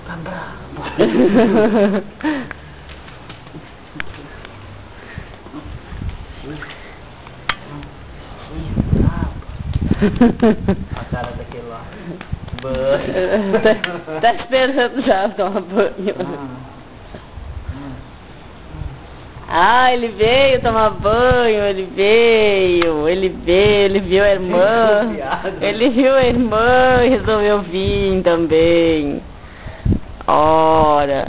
Tá bravo. A cara daquele lá. Banho. Tá esperando já tomar banho. Ah, ele veio tomar banho, ele viu a irmã, ele viu a irmã e resolveu vir também. Ora.